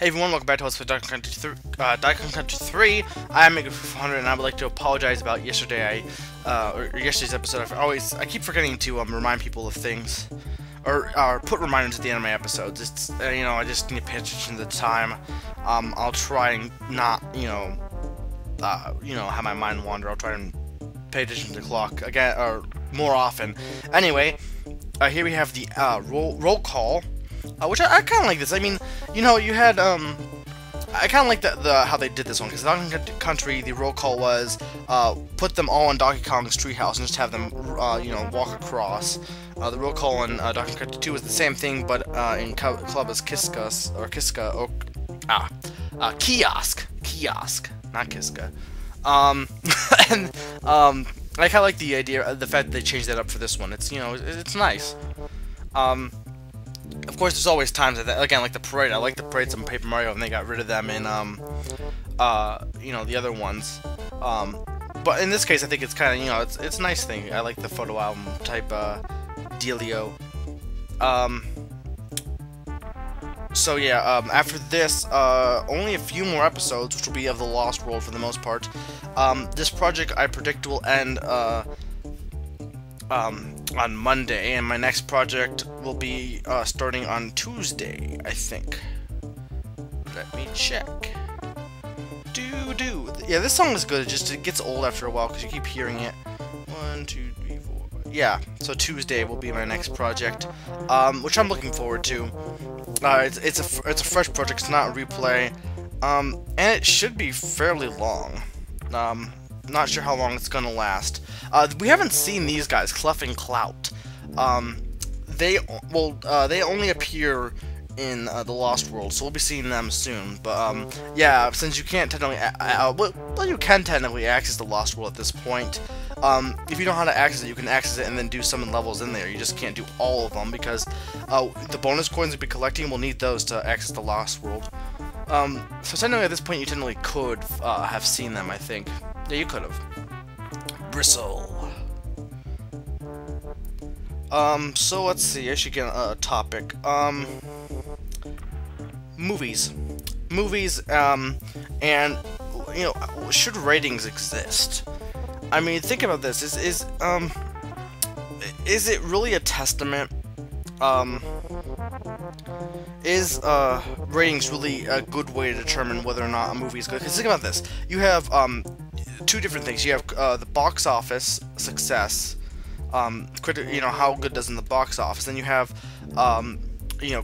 Hey everyone, welcome back to Let's Play Donkey Kong Country 3. I'm Mega400 and I would like to apologize about yesterday. Or yesterday's episode. I keep forgetting to remind people of things, or put reminders at the end of my episodes. It's I just need to pay attention to the time. I'll try and not have my mind wander. I'll try and pay attention to the clock again, or more often. Anyway, here we have the roll call. Which I kind of like this. I mean, you had, I kind of like the how they did this one, because Donkey Kong Country, the roll call was, put them all in Donkey Kong's treehouse and just have them, walk across. The roll call in Donkey Kong Country 2 was the same thing, but in Clubba's Kiosk, not Kiska. And, I kind of like the idea, the fact that they changed that up for this one. It's, it's nice. Of course, there's always times that, again, like the parade. I like the parades in Paper Mario, and they got rid of them in, the other ones. But in this case, I think it's kind of, it's a nice thing. I like the photo album type, dealio. So yeah, after this, only a few more episodes, which will be of the Lost World for the most part. This project, I predict, will end, on Monday, and my next project will be starting on Tuesday, I think. Let me check. Yeah, this song is good. It gets old after a while because you keep hearing it. 1, 2, 3, 4. Yeah, so Tuesday will be my next project, which I'm looking forward to. It's a fresh project. It's not a replay, and it should be fairly long. Not sure how long it's gonna last. We haven't seen these guys, Clef and Clout. They only appear in the Lost World, so we'll be seeing them soon. But yeah, since you can't technically, you can technically access the Lost World at this point. If you know how to access it, you can access it and then do summon levels in there. You just can't do all of them because the bonus coins you'll be collecting will need those to access the Lost World. So technically at this point, you technically could have seen them, I think. Yeah, you could have. Bristle. So let's see, I should get a topic. Movies. And, should ratings exist? I mean, think about this. Is it really a testament? Is ratings really a good way to determine whether or not a movie is good? Because think about this. You have, two different things. You have the box office success, how good does in the box office. Then you have,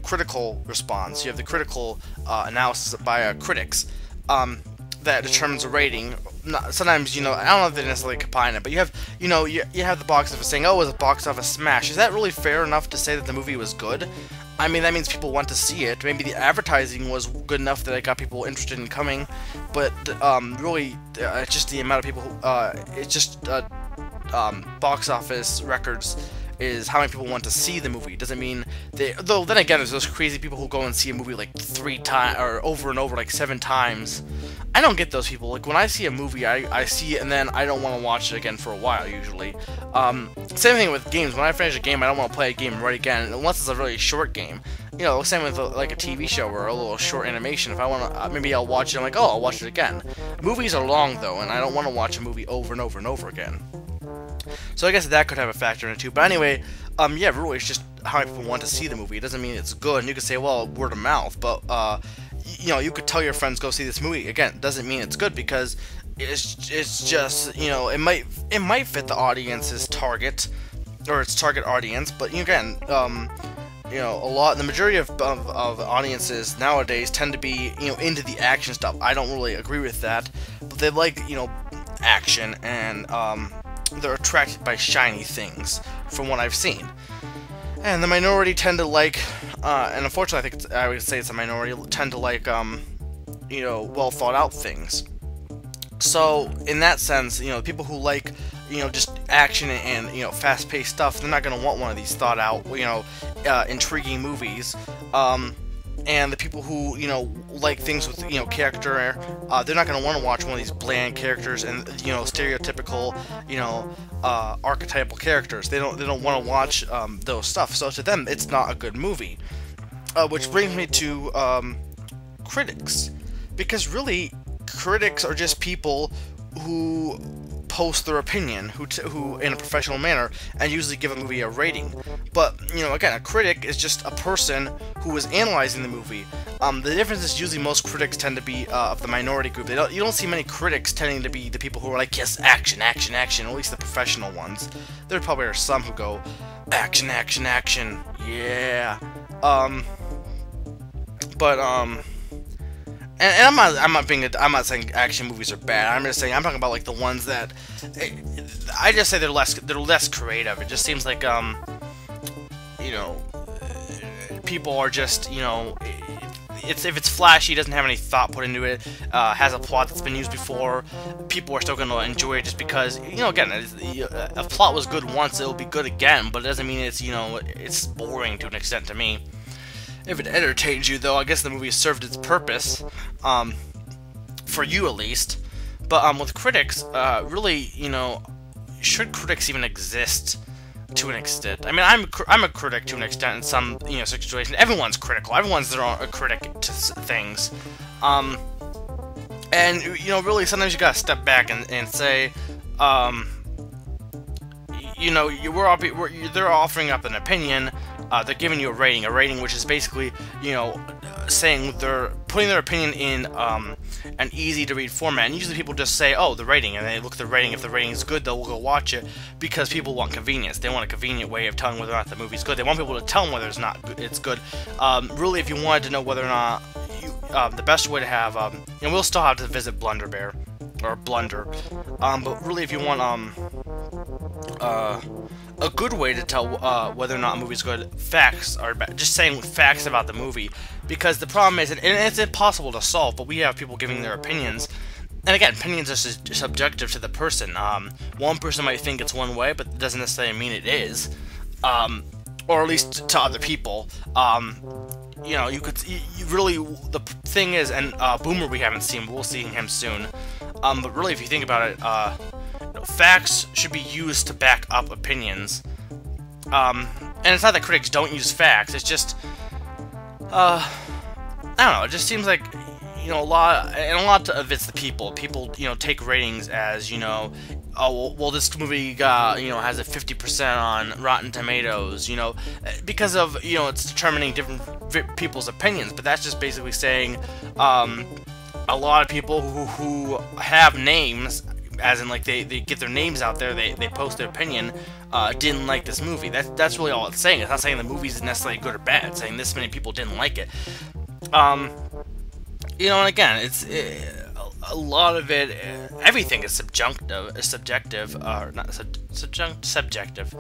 critical response. You have the critical analysis by critics that determines a rating. Sometimes, I don't know if they necessarily combine it, but you have, you have the box office saying, oh, it was a box office smash. Is that really fair enough to say that the movie was good? I mean, that means people want to see it. Maybe the advertising was good enough that it got people interested in coming, but really, it's just the amount of people who, box office records is how many people want to see the movie. Doesn't mean though then again, there's those crazy people who go and see a movie like 3 times, or over and over, like 7 times. I don't get those people. Like, when I see a movie, I see it and then I don't want to watch it again for a while, usually. Same thing with games. When I finish a game, I don't want to play a game right again, unless it's a really short game. Same with like a TV show or a little short animation. If I want to, maybe I'll watch it, I'm like, oh, I'll watch it again. Movies are long, though, and I don't want to watch a movie over and over and over again. So I guess that could have a factor in it too. But anyway, yeah, really, it's just how many people want to see the movie. It doesn't mean it's good. And you could say, well, word of mouth. But you could tell your friends, go see this movie. Again, it doesn't mean it's good because it's just, it might fit the audience's target, or its target audience. But again, the majority of audiences nowadays tend to be, into the action stuff. I don't really agree with that, but they like, action, and they're attracted by shiny things, from what I've seen. And the minority tend to like, and unfortunately I would say it's a minority, tend to like, well thought out things. So, in that sense, people who like, just action and, fast-paced stuff, they're not going to want one of these thought out, intriguing movies. And the people who, like things with, character, they're not going to want to watch one of these bland characters and, stereotypical, archetypal characters. They don't want to watch those stuff. So to them, it's not a good movie. Which brings me to critics, because really, critics are just people who post their opinion, who in a professional manner, and usually give a movie a rating. But, you know, again, a critic is just a person who is analyzing the movie. The difference is usually most critics tend to be of the minority group. You don't see many critics tending to be the people who are like, yes, action, action, action, at least the professional ones. There probably are some who go, action, action, action, yeah. And I'm not saying action movies are bad. I'm just saying, I'm talking about like the ones that I just say they're less creative. It just seems like you know, people are just, you know, if it's flashy, doesn't have any thought put into it, has a plot that's been used before, people are still going to enjoy it just because, you know, again, a plot was good once, it'll be good again, but it doesn't mean it's, you know, it's boring to an extent to me. If it entertains you, though, I guess the movie served its purpose, for you at least. But with critics, really, you know, should critics even exist to an extent? I mean, I'm a critic to an extent in some, you know, situation. Everyone's critical. Everyone's their own critic to things. And you know, really, sometimes you gotta step back and say, you know, they're offering up an opinion. They're giving you a rating which is basically, you know, saying they're putting their opinion in an easy-to-read format. And usually people just say, oh, the rating, and they look at the rating. If the rating is good, they'll go watch it because people want convenience. They want a convenient way of telling whether or not the movie's good. They want people to tell them whether it's good. Really, if you wanted to know whether or not, the best way to have, and we'll still have to visit Blunderbear, or Blunder, but really, if you want, a good way to tell whether or not a movie's good, facts are just saying facts about the movie, because the problem is, and it's impossible to solve, but we have people giving their opinions, and again, opinions are subjective to the person. One person might think it's one way, but it doesn't necessarily mean it is, or at least to other people. You know, you really, the thing is, and Boomer we haven't seen, but we'll see him soon, but really, if you think about it, facts should be used to back up opinions. And it's not that critics don't use facts, it's just, I don't know, it just seems like, you know, a lot of it's the people. People, you know, take ratings as, you know, oh, well, this movie got, you know, has a 50% on Rotten Tomatoes, you know, because of, you know, it's determining different people's opinions, but that's just basically saying, a lot of people who have names, as in, like, they get their names out there, they post their opinion, didn't like this movie. That's really all it's saying. It's not saying the movie's necessarily good or bad. It's saying this many people didn't like it. You know, and again, it's a lot of it. Everything is subjective, or not subjective.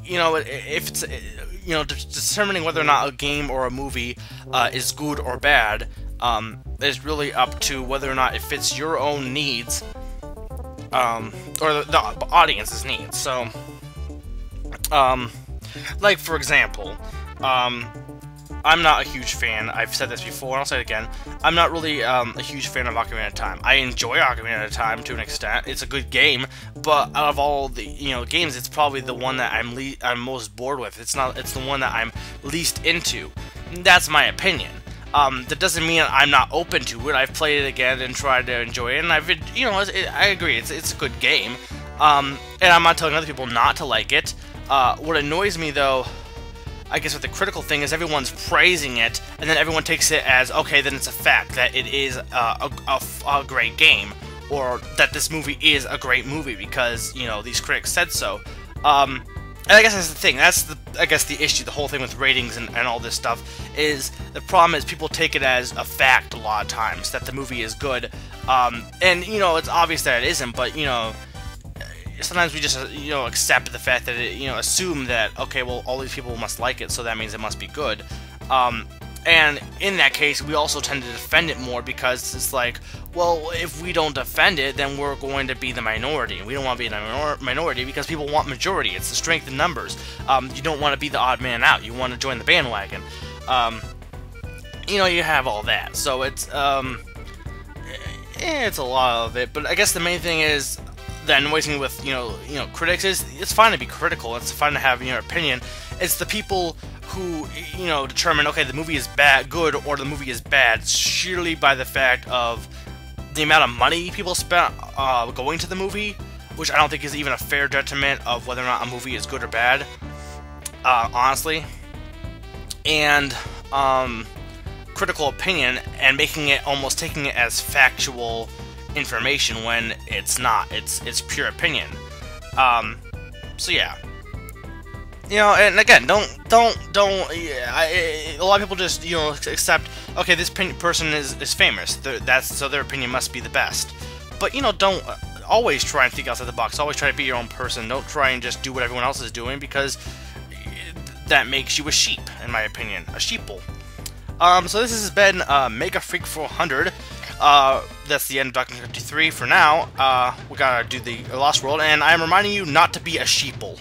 You know, if it's, you know, determining whether or not a game or a movie is good or bad, is really up to whether or not it fits your own needs, or the audience's needs. So, like, for example, I'm not a huge fan, I've said this before, and I'll say it again, I'm not really a huge fan of Ocarina of Time. I enjoy Ocarina of Time to an extent, it's a good game, but out of all the, you know, games, it's probably the one that I'm most bored with. It's the one that I'm least into. That's my opinion. That doesn't mean I'm not open to it. I've played it again and tried to enjoy it, and you know, I agree, it's a good game. And I'm not telling other people not to like it. What annoys me, though, I guess, with the critical thing, is everyone's praising it, and then everyone takes it as, okay, then it's a fact that it is a great game, or that this movie is a great movie because, you know, these critics said so. And I guess that's the thing. That's the issue. The whole thing with ratings and all this stuff is, the problem is people take it as a fact a lot of times that the movie is good. And, you know, it's obvious that it isn't, but, you know, sometimes we just, you know, accept the fact that it, you know, assume that, okay, well, all these people must like it, so that means it must be good. And in that case, we also tend to defend it more, because it's like, well, if we don't defend it, then we're going to be the minority. We don't want to be the minority because people want majority. It's the strength in numbers. You don't want to be the odd man out. You want to join the bandwagon. You know, you have all that. So it's a lot of it. But I guess the main thing is, that annoys me with, you know, critics is, it's fine to be critical. It's fine to have your opinion. It's the people who, you know, determine, okay, the movie is bad, good, or the movie is bad, sheerly by the fact of the amount of money people spent going to the movie, which I don't think is even a fair detriment of whether or not a movie is good or bad, honestly. And critical opinion, and making it, almost taking it as factual information when it's not. It's pure opinion. So yeah. You know, and again, don't. A lot of people just, you know, accept, okay, this person is famous. So their opinion must be the best. But, you know, don't always try and think outside the box. Always try to be your own person. Don't try and just do what everyone else is doing, because that makes you a sheep, in my opinion, a sheeple. So this has been Mega Freak 400. That's the end of Documentary 53 for now. We gotta do the Lost World, and I'm reminding you not to be a sheeple.